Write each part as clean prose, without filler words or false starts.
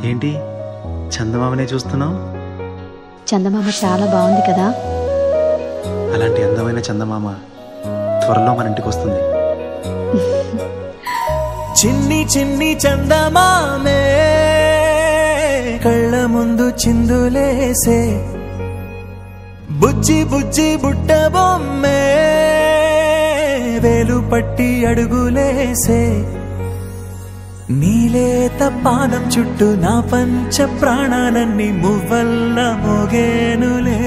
ఏంటి చందమామనే చూస్తున్నావు? చందమామ చాలా బాగుంది కదా. అలాంటి అందమైన చందమామ త్వరలో మన ఇంటికి వస్తుంది. చిన్ని చిన్ని చందమామే కళ్ళ ముందు చిందులేసే, బుజ్జి బుజ్జి బుట్ట బొమ్మే వేలు పట్టి అడుగులేసే, నీలేత పాదం చుట్టూ నా పంచ ప్రాణాలన్నీ మువ్వల్ల మోగేనులే,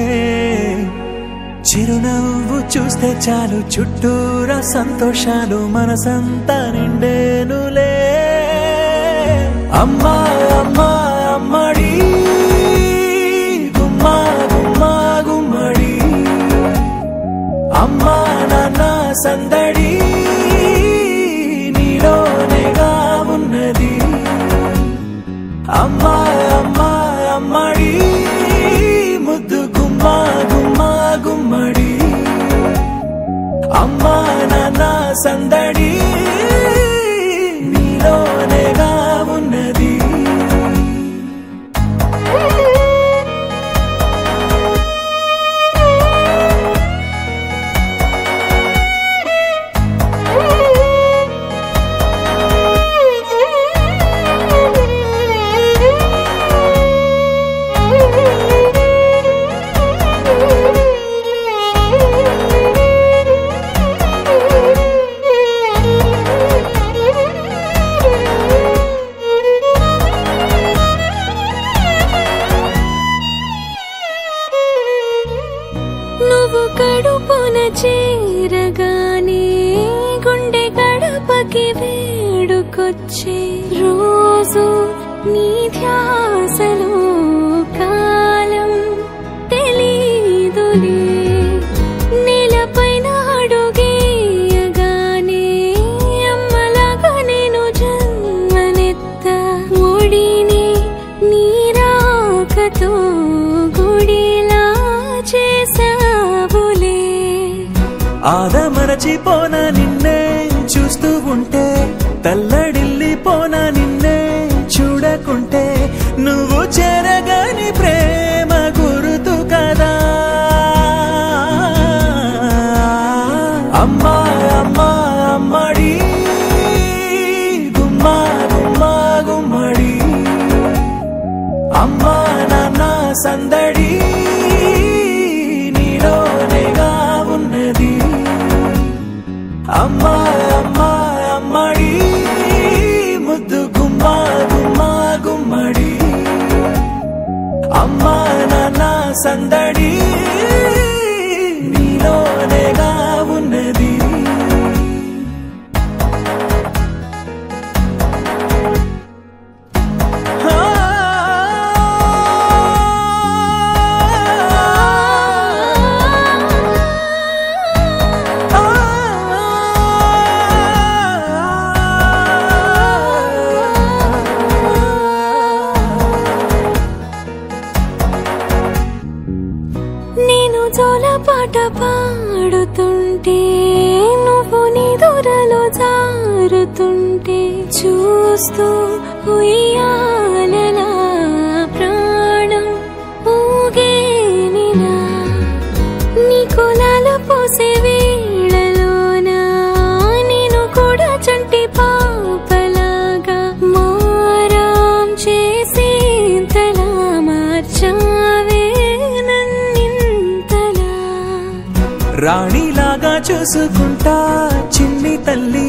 చిరునవ్వు చూస్తే చాలు చుట్టూరా సంతోషాలు మనసంతా నిండేనులే. అమ్మా అమ్మా అమ్మడి గుమ్మా గుమ్మా గుమ్మడి, అమ్మా నాన్న సందడి నీలోనేగా ఉన్నది. అమ్మా అమ్మా అమ్మడి ముద్దు గుమ్మా గుమ్మా గుమ్మడి, అమ్మా నాన్న సందడి నీలోనేగా ఉన్నది. నువ్వు కడుపున చేరగానే గుండె గడపకి వేడుకొచ్చే, రోజు నీ ధ్యాసలో కాలం తెలీదులే. నేలపైన అడుగేయగానే అమ్మలాగా నేను జన్మనెత్త, ఒడిని నీ రాకతో గుడిలా చేసావులే. ఆదమరచిపోన నిన్నే చూస్తూ ఉంటే, తల్లడిల్లిపోన నిన్నే చూడకుంటే, నువ్వు చెరగని ప్రేమ గుర్తు కదా. అమ్మా అమ్మా అమ్మడి గుమ్మా గుమ్మా గుమ్మడి, అమ్మా నాన్న సందడి నీలోనేగా ఉన్నది. అమ్మా అమ్మా అమ్మడి ముద్దు గుమ్మా గుమ్మా గుమ్మడి, అమ్మా నాన్న సందడి నీలోనేగా ఉన్నది. నేను జోలపాట పాడుతుంటే, నువ్వు నిదురలో జారుతుంటే, చూస్తూ ఉయ్యాలలా ప్రాణం ఊగేనిలా. నీ కులాల పోసే వేళలోన నేను కూడా చంటి పాపలాగా మారాం చేసేంతలా మార్చావే నన్నింతలా. రాణిలాగా చూసుకుంటా చిన్ని తల్లి,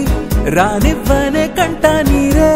రానివ్వనే కంట నీరే